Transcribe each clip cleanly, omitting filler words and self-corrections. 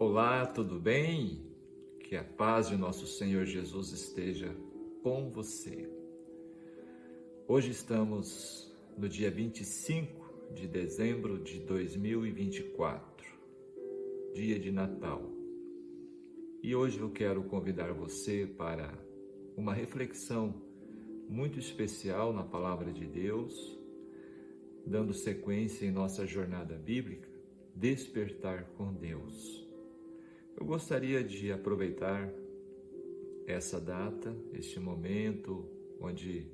Olá, tudo bem? Que a paz de nosso Senhor Jesus esteja com você. Hoje estamos no dia 25 de dezembro de 2024, dia de Natal. E hoje eu quero convidar você para uma reflexão muito especial na Palavra de Deus, dando sequência em nossa jornada bíblica, Despertar com Deus. Eu gostaria de aproveitar essa data, este momento, onde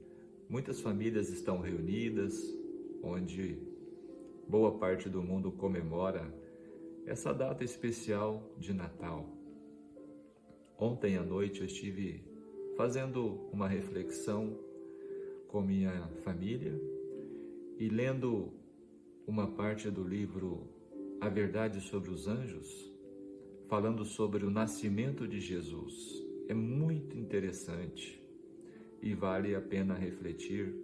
muitas famílias estão reunidas, onde boa parte do mundo comemora essa data especial de Natal. Ontem à noite eu estive fazendo uma reflexão com minha família e lendo uma parte do livro A Verdade sobre os Anjos, falando sobre o nascimento de Jesus. É muito interessante e vale a pena refletir.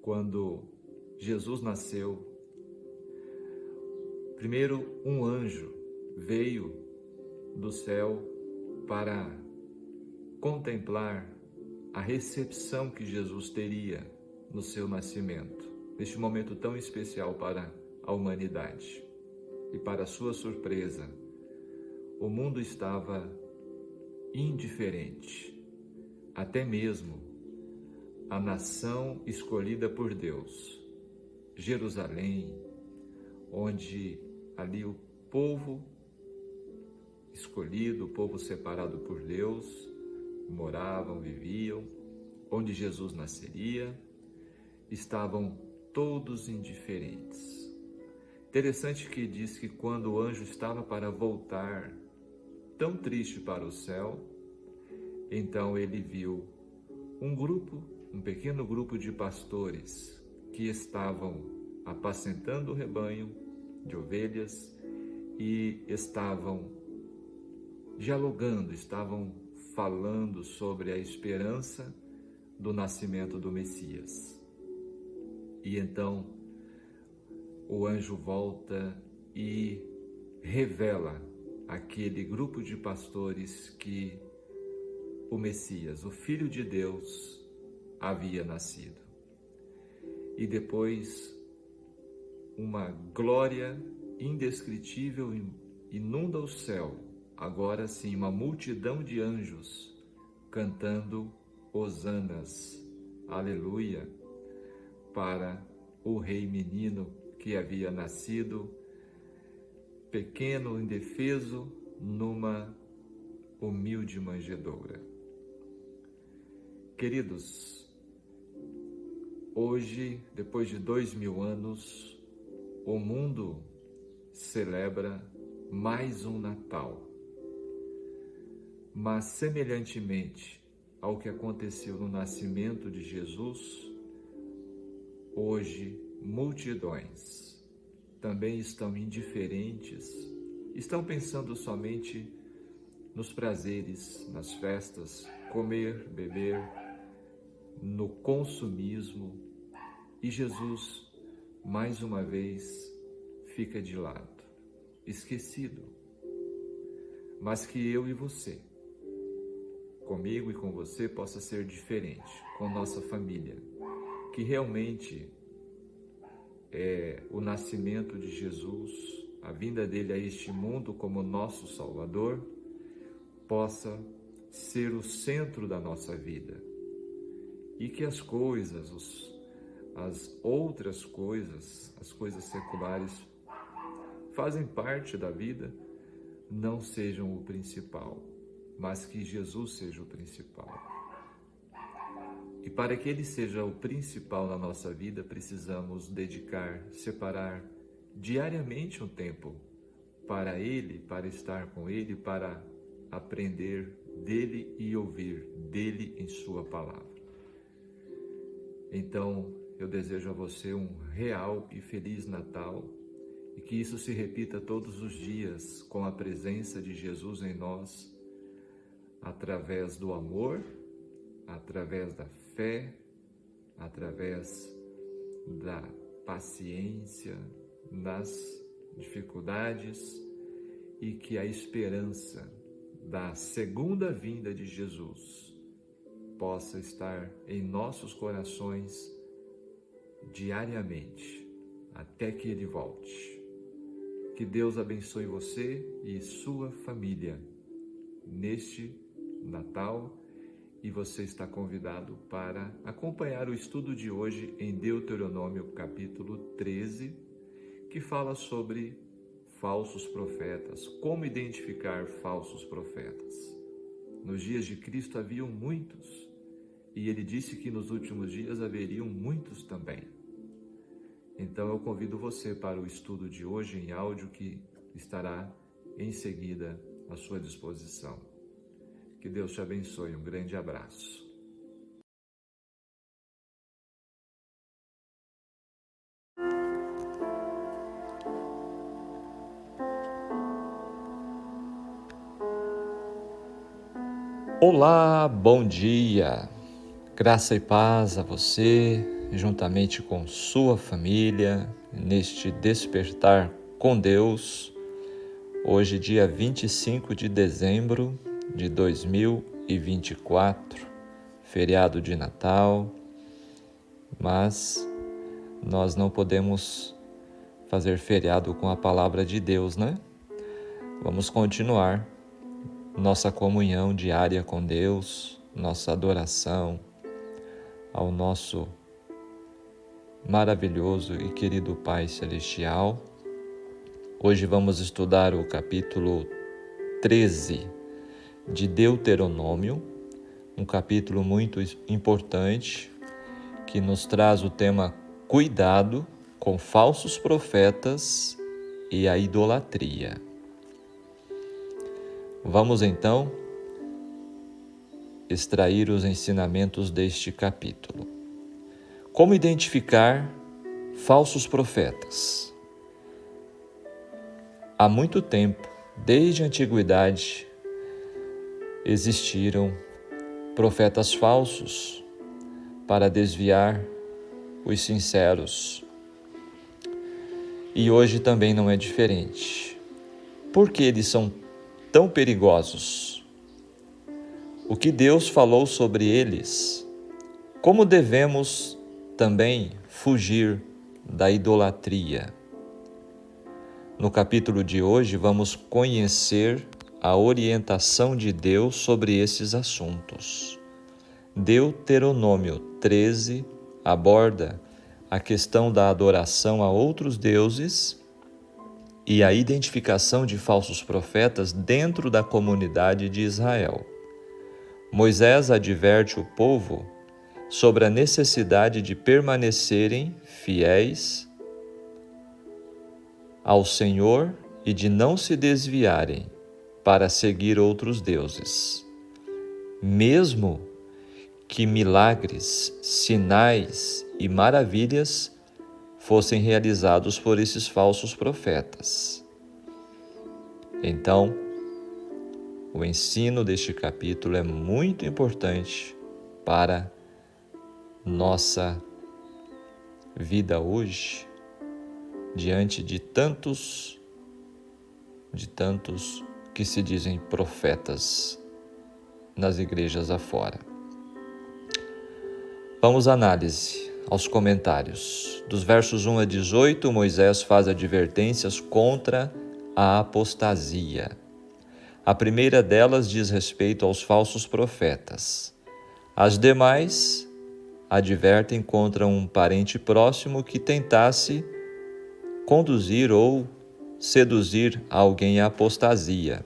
Quando Jesus nasceu, primeiro um anjo veio do céu para contemplar a recepção que Jesus teria no seu nascimento, neste momento tão especial para a humanidade. E para sua surpresa, o mundo estava indiferente. Até mesmo a nação escolhida por Deus, Jerusalém, onde ali o povo escolhido, o povo separado por Deus, moravam, viviam, onde Jesus nasceria, estavam todos indiferentes. Interessante que diz que quando o anjo estava para voltar, tão triste para o céu, então ele viu um pequeno grupo de pastores que estavam apacentando o rebanho de ovelhas e estavam dialogando, estavam falando sobre a esperança do nascimento do Messias. E então o anjo volta e revela àquele grupo de pastores que o Messias, o Filho de Deus, havia nascido. E depois uma glória indescritível inunda o céu. Agora sim, uma multidão de anjos cantando hosanas, aleluia, para o rei menino que havia nascido, pequeno, indefeso, numa humilde manjedoura. Queridos, hoje, depois de 2000 anos, o mundo celebra mais um Natal. Mas, semelhantemente ao que aconteceu no nascimento de Jesus, hoje multidões também estão indiferentes, estão pensando somente nos prazeres, nas festas, comer, beber, no consumismo, e Jesus, mais uma vez, fica de lado, esquecido. Mas que eu e você, comigo e com você, possa ser diferente, com nossa família, que realmente o nascimento de Jesus, a vinda dele a este mundo como nosso Salvador, possa ser o centro da nossa vida. E que as coisas, as outras coisas, as coisas seculares, fazem parte da vida, não sejam o principal, mas que Jesus seja o principal. E para que Ele seja o principal na nossa vida, precisamos separar diariamente um tempo para Ele, para estar com Ele, para aprender dEle e ouvir dEle em Sua palavra. Então, eu desejo a você um real e feliz Natal e que isso se repita todos os dias com a presença de Jesus em nós, através do amor, através da fé, através da paciência nas dificuldades e que a esperança da segunda vinda de Jesus possa estar em nossos corações diariamente, até que Ele volte. Que Deus abençoe você e sua família neste Natal, e você está convidado para acompanhar o estudo de hoje em Deuteronômio capítulo 13, que fala sobre falsos profetas, como identificar falsos profetas. Nos dias de Cristo haviam muitos, e ele disse que nos últimos dias haveriam muitos também. Então eu convido você para o estudo de hoje em áudio, que estará em seguida à sua disposição. Que Deus te abençoe. Um grande abraço. Olá, bom dia. Graça e paz a você, juntamente com sua família, neste despertar com Deus, hoje dia 25 de dezembro de 2024, feriado de Natal, mas nós não podemos fazer feriado com a palavra de Deus, né? Vamos continuar nossa comunhão diária com Deus, nossa adoração ao nosso maravilhoso e querido Pai Celestial. Hoje vamos estudar o capítulo 13 de Deuteronômio, um capítulo muito importante que nos traz o tema cuidado com falsos profetas e a idolatria. Vamos então extrair os ensinamentos deste capítulo. Como identificar falsos profetas? Há muito tempo, desde a antiguidade, existiram profetas falsos para desviar os sinceros. E hoje também não é diferente. Por que eles são tão perigosos? O que Deus falou sobre eles? Como devemos também fugir da idolatria? No capítulo de hoje vamos conhecer a orientação de Deus sobre esses assuntos. Deuteronômio 13 aborda a questão da adoração a outros deuses e a identificação de falsos profetas dentro da comunidade de Israel. Moisés adverte o povo sobre a necessidade de permanecerem fiéis ao Senhor e de não se desviarem para seguir outros deuses, mesmo que milagres, sinais e maravilhas fossem realizados por esses falsos profetas. Então, o ensino deste capítulo é muito importante para nossa vida hoje, diante de tantos que se dizem profetas nas igrejas afora. Vamos à análise, aos comentários. Dos versos 1 a 18, Moisés faz advertências contra a apostasia. A primeira delas diz respeito aos falsos profetas. As demais advertem contra um parente próximo que tentasse conduzir ou seduzir alguém à apostasia,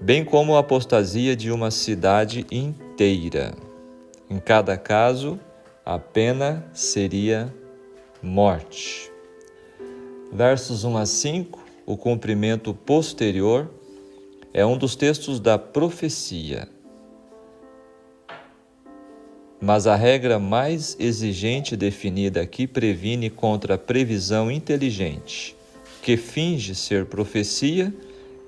bem como a apostasia de uma cidade inteira. Em cada caso, a pena seria morte. Versos 1 a 5, o cumprimento posterior é um dos textos da profecia. Mas a regra mais exigente definida aqui previne contra a previsão inteligente, que finge ser profecia,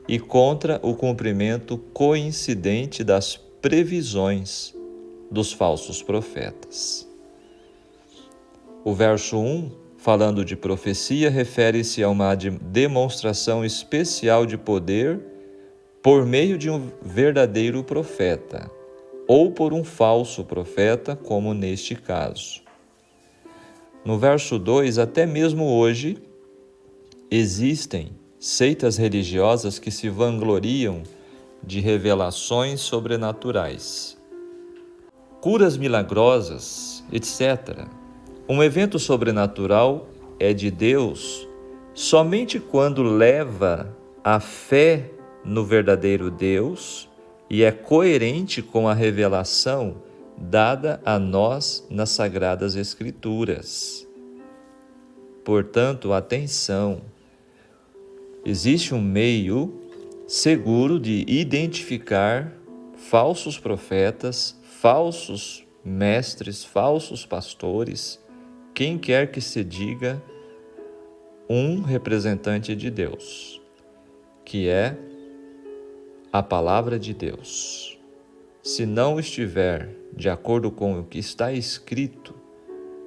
e contra o cumprimento coincidente das previsões dos falsos profetas. O verso 1 falando de profecia, refere-se a uma demonstração especial de poder por meio de um verdadeiro profeta, ou por um falso profeta, como neste caso. No verso 2, até mesmo hoje, existem seitas religiosas que se vangloriam de revelações sobrenaturais, curas milagrosas, etc. Um evento sobrenatural é de Deus somente quando leva a fé no verdadeiro Deus e é coerente com a revelação dada a nós nas Sagradas Escrituras. Portanto, atenção, existe um meio seguro de identificar falsos profetas, falsos mestres, falsos pastores, quem quer que se diga um representante de Deus, que é a palavra de Deus. Se não estiver de acordo com o que está escrito,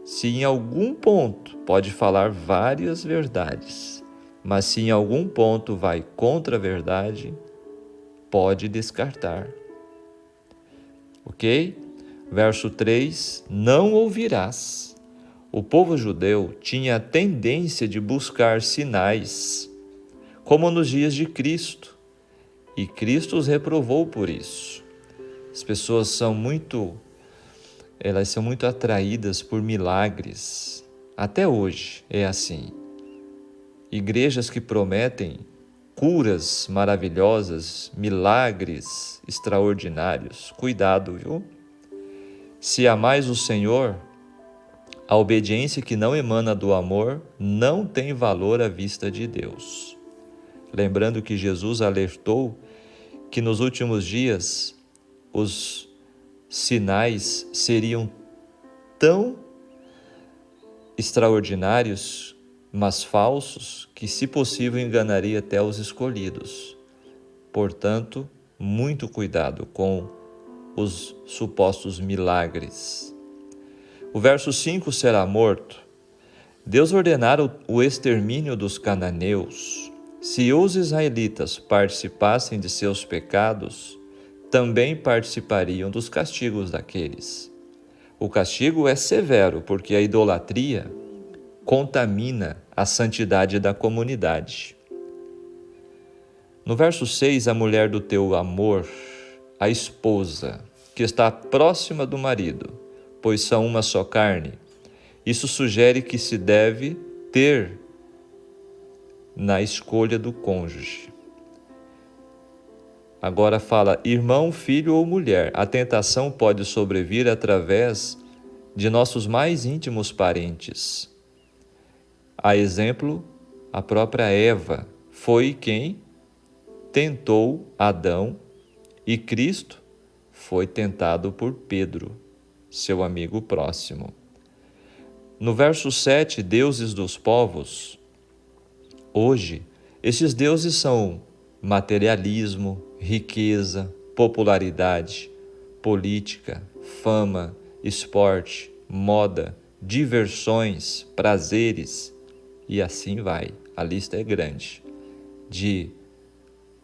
se em algum ponto pode falar várias verdades, mas se em algum ponto vai contra a verdade, pode descartar. Ok? Verso 3, não ouvirás. O povo judeu tinha a tendência de buscar sinais, como nos dias de Cristo, e Cristo os reprovou por isso. As pessoas são muito atraídas por milagres. Até hoje é assim. Igrejas que prometem curas maravilhosas, milagres extraordinários. Cuidado, viu? Se amais o Senhor, a obediência que não emana do amor não tem valor à vista de Deus. Lembrando que Jesus alertou que nos últimos dias os sinais seriam tão extraordinários, mas falsos, que, se possível, enganaria até os escolhidos. Portanto, muito cuidado com os supostos milagres. O verso 5, será morto. Deus ordenara o extermínio dos cananeus. Se os israelitas participassem de seus pecados, também participariam dos castigos daqueles. O castigo é severo, porque a idolatria contamina a santidade da comunidade. No verso 6, a mulher do teu amor, a esposa, que está próxima do marido, pois são uma só carne. Isso sugere que se deve ter na escolha do cônjuge. Agora fala irmão, filho ou mulher. A tentação pode sobrevir através de nossos mais íntimos parentes. A exemplo, a própria Eva foi quem tentou Adão e Cristo foi tentado por Pedro, seu amigo próximo. No verso 7, deuses dos povos. Hoje, esses deuses são materialismo, riqueza, popularidade, política, fama, esporte, moda, diversões, prazeres, e assim vai. A lista é grande de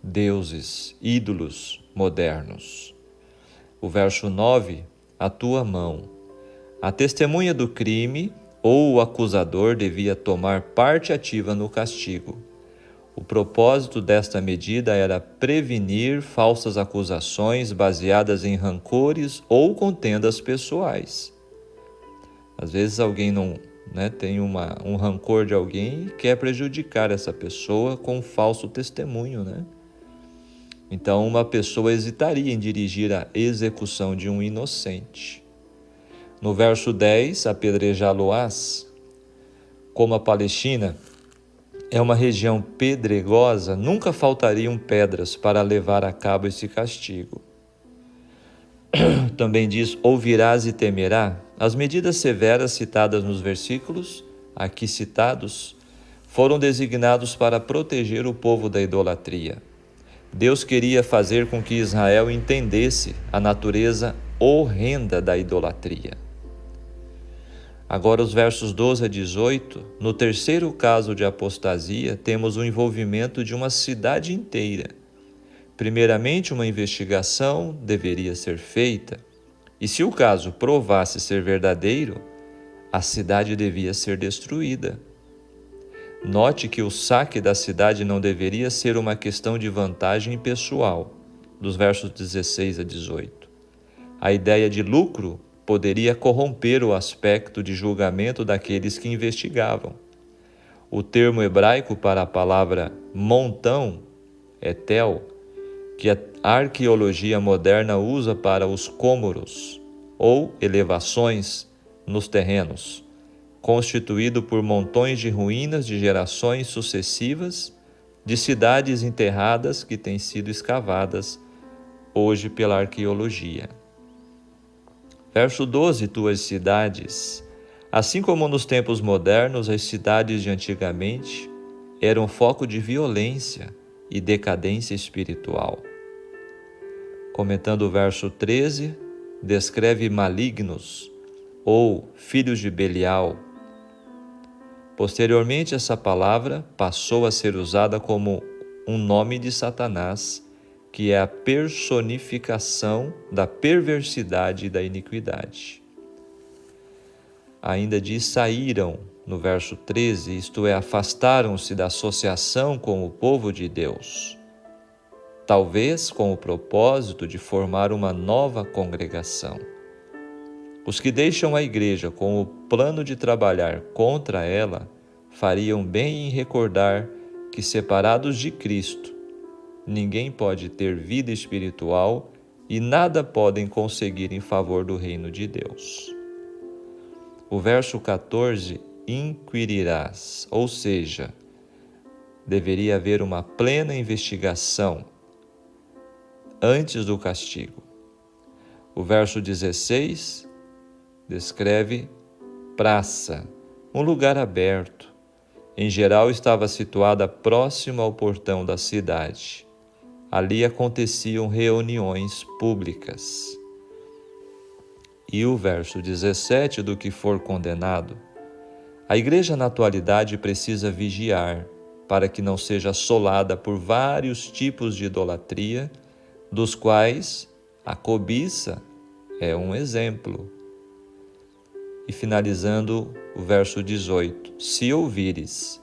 deuses, ídolos modernos. O verso 9, a tua mão. A testemunha do crime ou o acusador devia tomar parte ativa no castigo. O propósito desta medida era prevenir falsas acusações baseadas em rancores ou contendas pessoais. Às vezes alguém tem um rancor de alguém e quer prejudicar essa pessoa com um falso testemunho, Então, uma pessoa hesitaria em dirigir a execução de um inocente. No verso 10, apedrejá-lo-ás. Como a Palestina é uma região pedregosa, nunca faltariam pedras para levar a cabo esse castigo. Também diz, ouvirás e temerá. As medidas severas citadas nos versículos aqui citados foram designados para proteger o povo da idolatria. Deus queria fazer com que Israel entendesse a natureza horrenda da idolatria. Agora, os versos 12 a 18, no terceiro caso de apostasia, temos o envolvimento de uma cidade inteira. Primeiramente, uma investigação deveria ser feita, e se o caso provasse ser verdadeiro, a cidade devia ser destruída. Note que o saque da cidade não deveria ser uma questão de vantagem pessoal, dos versos 16 a 18. A ideia de lucro poderia corromper o aspecto de julgamento daqueles que investigavam. O termo hebraico para a palavra montão é tel, que a arqueologia moderna usa para os cômoros, ou elevações nos terrenos, constituído por montões de ruínas de gerações sucessivas, de cidades enterradas que têm sido escavadas hoje pela arqueologia. Verso 12, tuas cidades. Assim como nos tempos modernos, as cidades de antigamente eram foco de violência e decadência espiritual. Comentando o verso 13, descreve malignos ou filhos de Belial. Posteriormente, essa palavra passou a ser usada como um nome de Satanás, que é a personificação da perversidade e da iniquidade. Ainda diz saíram, no verso 13, isto é, afastaram-se da associação com o povo de Deus, talvez com o propósito de formar uma nova congregação. Os que deixam a igreja com o plano de trabalhar contra ela fariam bem em recordar que, separados de Cristo, ninguém pode ter vida espiritual e nada podem conseguir em favor do reino de Deus. O verso 14, inquirirás, ou seja, deveria haver uma plena investigação antes do castigo. O verso 16 descreve praça, um lugar aberto. Em geral, estava situada próximo ao portão da cidade. Ali aconteciam reuniões públicas. E o verso 17, do que for condenado. A igreja na atualidade precisa vigiar para que não seja assolada por vários tipos de idolatria, dos quais a cobiça é um exemplo. E finalizando o verso 18, se ouvires.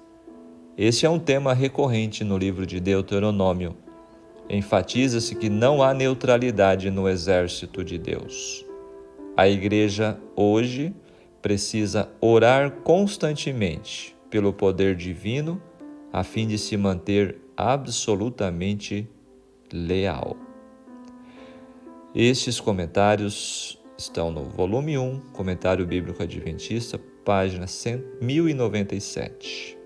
Este é um tema recorrente no livro de Deuteronômio. Enfatiza-se que não há neutralidade no exército de Deus. A igreja hoje precisa orar constantemente pelo poder divino a fim de se manter absolutamente leal. Estes comentários estão no volume 1, Comentário Bíblico Adventista, página 1097.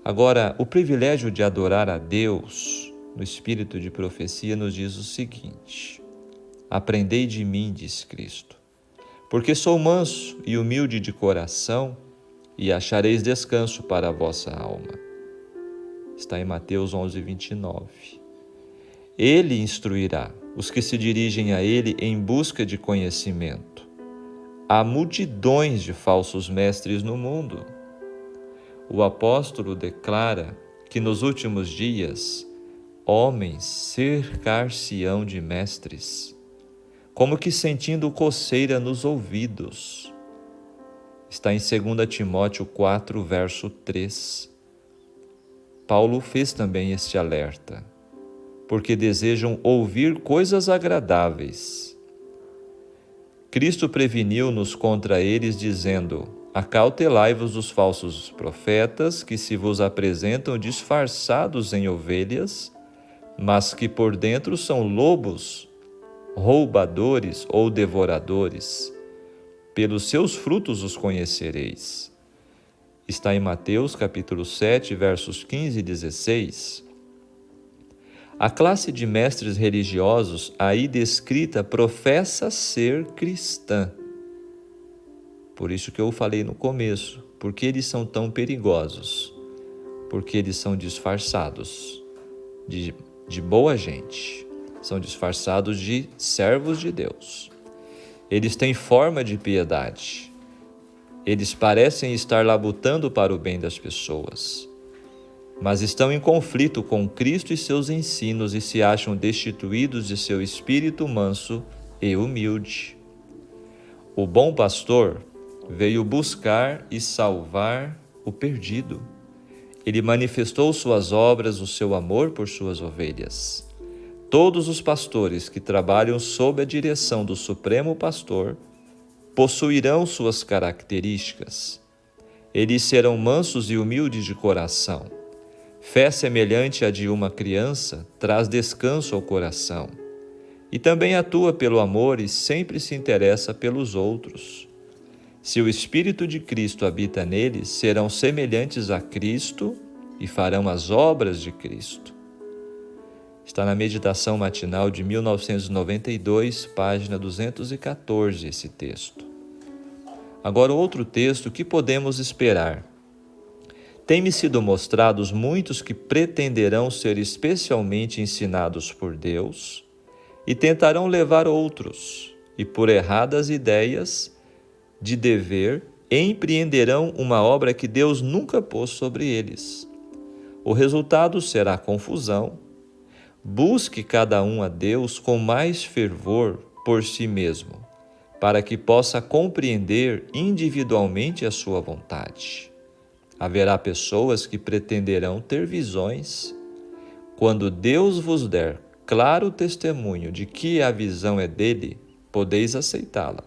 Agora, o privilégio de adorar a Deus no espírito de profecia nos diz o seguinte: aprendei de mim, diz Cristo, porque sou manso e humilde de coração, e achareis descanso para a vossa alma. Está em Mateus 11, 29. Ele instruirá os que se dirigem a ele em busca de conhecimento. Há multidões de falsos mestres no mundo. O apóstolo declara que nos últimos dias homens cercar-se-ão de mestres, como que sentindo coceira nos ouvidos. Está em 2 Timóteo 4, verso 3. Paulo fez também este alerta, porque desejam ouvir coisas agradáveis. Cristo preveniu-nos contra eles, dizendo: acautelai-vos dos falsos profetas, que se vos apresentam disfarçados em ovelhas, mas que por dentro são lobos, roubadores ou devoradores. Pelos seus frutos os conhecereis. Está em Mateus capítulo 7, versos 15 e 16. A classe de mestres religiosos aí descrita professa ser cristã. Por isso que eu falei no começo, porque eles são tão perigosos, porque eles são disfarçados de boa gente, são disfarçados de servos de Deus. Eles têm forma de piedade, Eles parecem estar labutando para o bem das pessoas, mas estão em conflito com Cristo e seus ensinos e se acham destituídos de seu espírito manso e humilde. O bom pastor veio buscar e salvar o perdido. Ele manifestou suas obras, o seu amor por suas ovelhas. Todos os pastores que trabalham sob a direção do Supremo Pastor possuirão suas características. Eles serão mansos e humildes de coração. Fé semelhante à de uma criança traz descanso ao coração. E também atua pelo amor e sempre se interessa pelos outros. Se o Espírito de Cristo habita neles, serão semelhantes a Cristo e farão as obras de Cristo. Está na meditação matinal de 1992, página 214, esse texto. Agora, outro texto, que podemos esperar? Tem-me sido mostrados muitos que pretenderão ser especialmente ensinados por Deus e tentarão levar outros, e por erradas ideias de dever, empreenderão uma obra que Deus nunca pôs sobre eles. O resultado será confusão. Busque cada um a Deus com mais fervor por si mesmo, para que possa compreender individualmente a sua vontade. Haverá pessoas que pretenderão ter visões. Quando Deus vos der claro testemunho de que a visão é dele, podeis aceitá-la.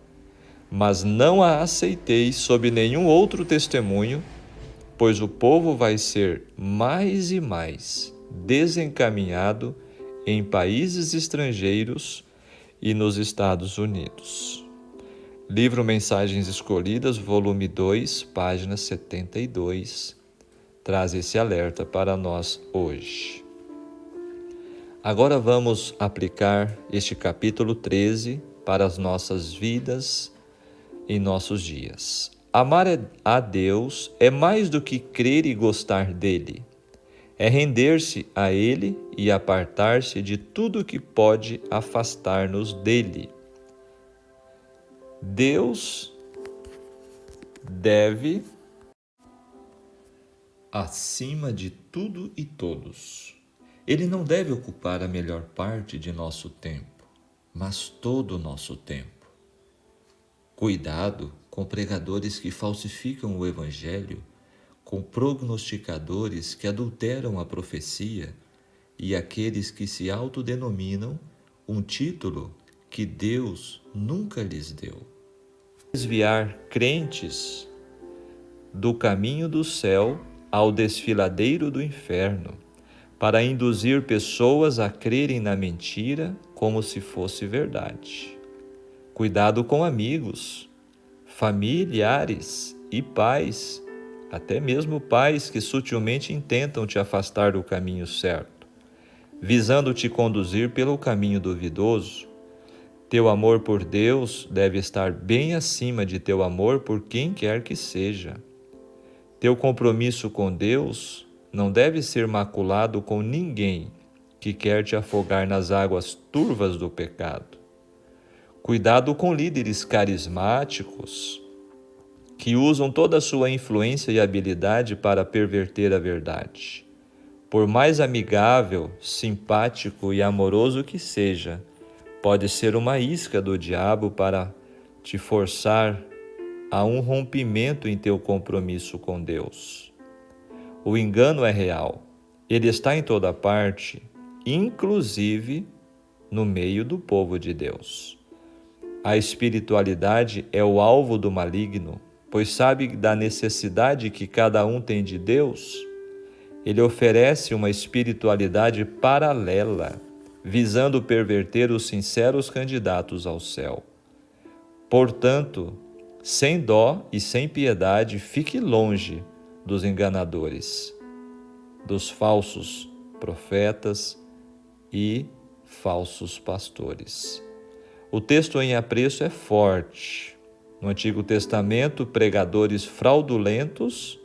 Mas não a aceiteis sob nenhum outro testemunho, pois o povo vai ser mais e mais desencaminhado em países estrangeiros e nos Estados Unidos. Livro Mensagens Escolhidas, volume 2, página 72, traz esse alerta para nós hoje. Agora vamos aplicar este capítulo 13 para as nossas vidas em nossos dias. Amar a Deus é mais do que crer e gostar dele. É render-se a ele e apartar-se de tudo que pode afastar-nos dele. Deus deve acima de tudo e todos. Ele não deve ocupar a melhor parte de nosso tempo, mas todo o nosso tempo. Cuidado com pregadores que falsificam o Evangelho, com prognosticadores que adulteram a profecia e aqueles que se autodenominam um título que Deus nunca lhes deu. Desviar crentes do caminho do céu ao desfiladeiro do inferno, para induzir pessoas a crerem na mentira como se fosse verdade. Cuidado com amigos, familiares e pais, até mesmo pais que sutilmente intentam te afastar do caminho certo, visando te conduzir pelo caminho duvidoso. Teu amor por Deus deve estar bem acima de teu amor por quem quer que seja. Teu compromisso com Deus não deve ser maculado com ninguém que quer te afogar nas águas turvas do pecado. Cuidado com líderes carismáticos que usam toda a sua influência e habilidade para perverter a verdade. Por mais amigável, simpático e amoroso que seja, pode ser uma isca do diabo para te forçar a um rompimento em teu compromisso com Deus. O engano é real. Ele está em toda parte, inclusive no meio do povo de Deus. A espiritualidade é o alvo do maligno, pois sabe da necessidade que cada um tem de Deus. Ele oferece uma espiritualidade paralela, visando perverter os sinceros candidatos ao céu. Portanto, sem dó e sem piedade, fique longe dos enganadores, dos falsos profetas e falsos pastores. O texto em apreço é forte. No Antigo Testamento, pregadores fraudulentos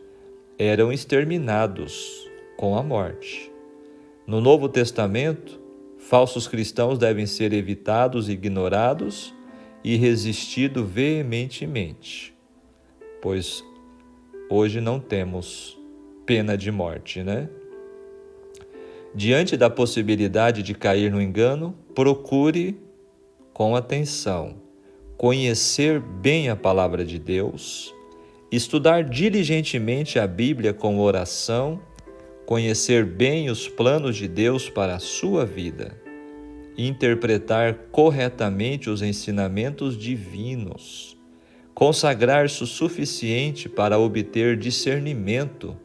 eram exterminados com a morte. No Novo Testamento, falsos cristãos devem ser evitados, ignorados e resistido veementemente. pois hoje não temos pena de morte, né? Diante da possibilidade de cair no engano, procure com atenção conhecer bem a palavra de Deus, estudar diligentemente a Bíblia com oração, conhecer bem os planos de Deus para a sua vida, interpretar corretamente os ensinamentos divinos, consagrar-se o suficiente para obter discernimento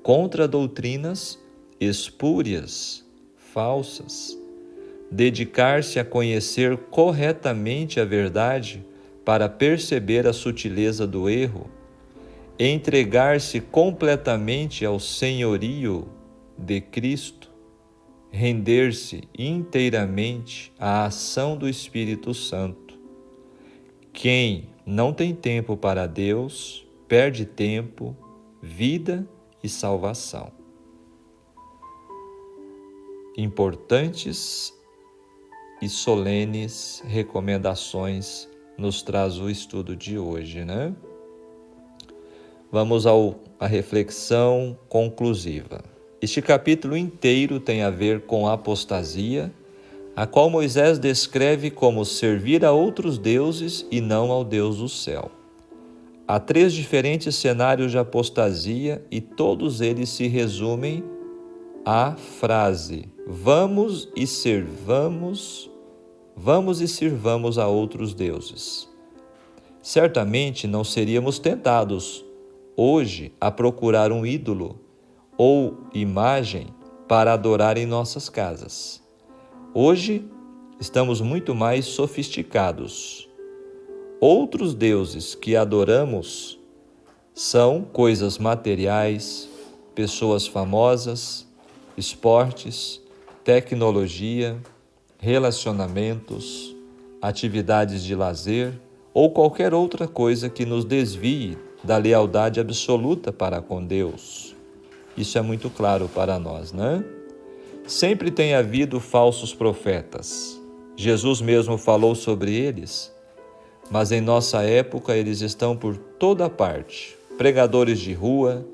contra doutrinas espúrias, falsas, dedicar-se a conhecer corretamente a verdade para perceber a sutileza do erro, entregar-se completamente ao senhorio de Cristo, render-se inteiramente à ação do Espírito Santo. Quem não tem tempo para Deus, perde tempo, vida e salvação. Importantes e solenes recomendações nos traz o estudo de hoje, né? Vamos à reflexão conclusiva. Este capítulo inteiro tem a ver com a apostasia, a qual Moisés descreve como servir a outros deuses e não ao Deus do céu. Há 3 diferentes cenários de apostasia e todos eles se resumem à frase: vamos e sirvamos a outros deuses. Certamente não seríamos tentados hoje a procurar um ídolo ou imagem para adorar em nossas casas. Hoje estamos muito mais sofisticados. Outros deuses que adoramos são coisas materiais, pessoas famosas, esportes, tecnologia, relacionamentos, atividades de lazer ou qualquer outra coisa que nos desvie da lealdade absoluta para com Deus. Isso é muito claro para nós, né? Sempre tem havido falsos profetas. Jesus mesmo falou sobre eles, mas em nossa época eles estão por toda parte. Pregadores de rua,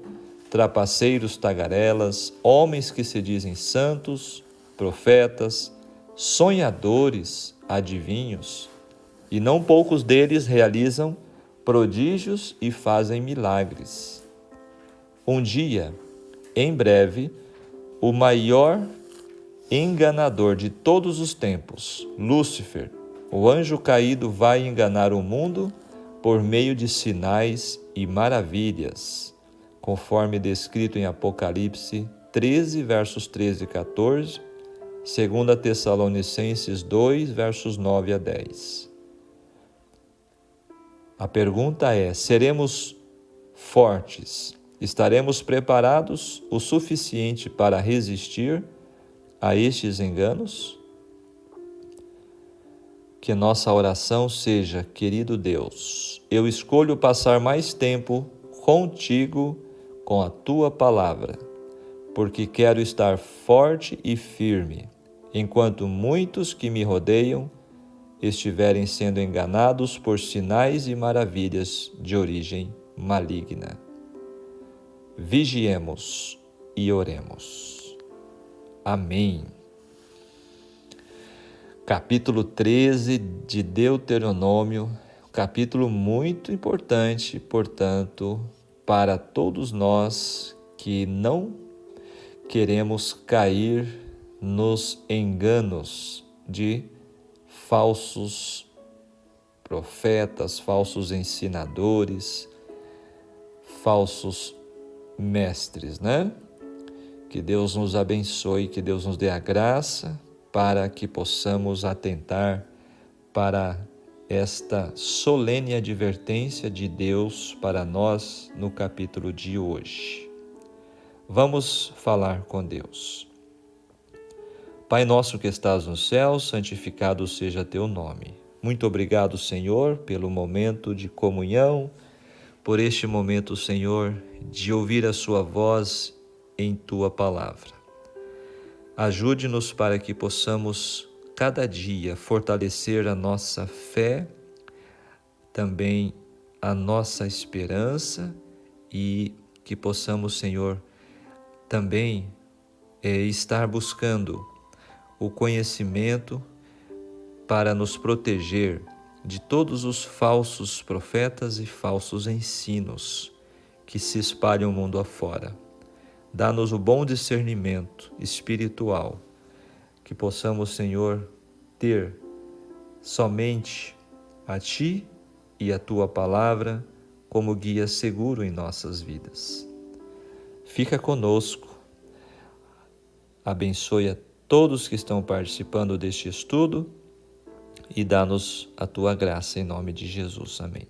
trapaceiros tagarelas, homens que se dizem santos, profetas, sonhadores, adivinhos, e não poucos deles realizam prodígios e fazem milagres. Um dia, em breve, o maior enganador de todos os tempos, Lúcifer, o anjo caído, vai enganar o mundo por meio de sinais e maravilhas, conforme descrito em Apocalipse 13, versos 13 e 14, 2 Tessalonicenses 2, versos 9 a 10. A pergunta é: seremos fortes? Estaremos preparados o suficiente para resistir a estes enganos? Que nossa oração seja: querido Deus, eu escolho passar mais tempo contigo, com a tua palavra, porque quero estar forte e firme, enquanto muitos que me rodeiam estiverem sendo enganados por sinais e maravilhas de origem maligna. Vigiemos e oremos. Amém. Capítulo 13 de Deuteronômio, capítulo muito importante, portanto, para todos nós que não queremos cair nos enganos de falsos profetas, falsos ensinadores, falsos mestres, né? Que Deus nos abençoe, que Deus nos dê a graça para que possamos atentar para esta solene advertência de Deus para nós no capítulo de hoje. Vamos falar com Deus. Pai nosso que estás no céu, santificado seja teu nome. Muito obrigado, Senhor, pelo momento de comunhão, por este momento, Senhor, de ouvir a sua voz em tua palavra. Ajude-nos para que possamos cada dia fortalecer a nossa fé, também a nossa esperança e que possamos, Senhor, também estar buscando o conhecimento para nos proteger de todos os falsos profetas e falsos ensinos que se espalham o mundo afora. Dá-nos o bom discernimento espiritual, que possamos, Senhor, ter somente a Ti e a Tua palavra como guia seguro em nossas vidas. Fica conosco, abençoe a todos que estão participando deste estudo e dá-nos a Tua graça em nome de Jesus. Amém.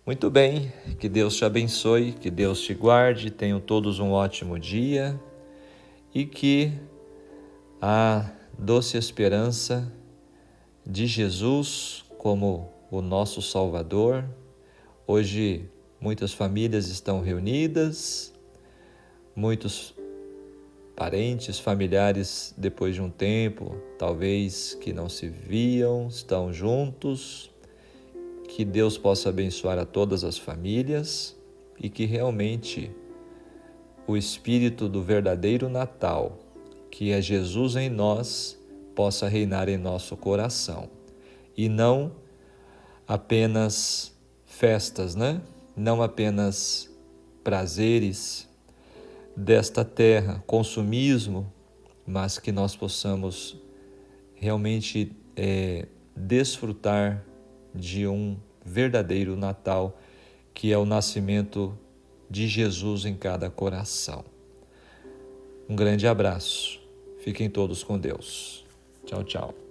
Muito bem, que Deus te abençoe, que Deus te guarde, tenham todos um ótimo dia e que a doce esperança de Jesus como o nosso Salvador. Hoje muitas famílias estão reunidas, muitos parentes, familiares, depois de um tempo, talvez que não se viam, estão juntos. Que Deus possa abençoar a todas as famílias e que realmente o Espírito do verdadeiro Natal, que é Jesus em nós, possa reinar em nosso coração. E não apenas festas, Não apenas prazeres desta terra, consumismo, mas que nós possamos realmente desfrutar de um verdadeiro Natal, que é o nascimento de Jesus em cada coração. Um grande abraço. Fiquem todos com Deus. Tchau, tchau.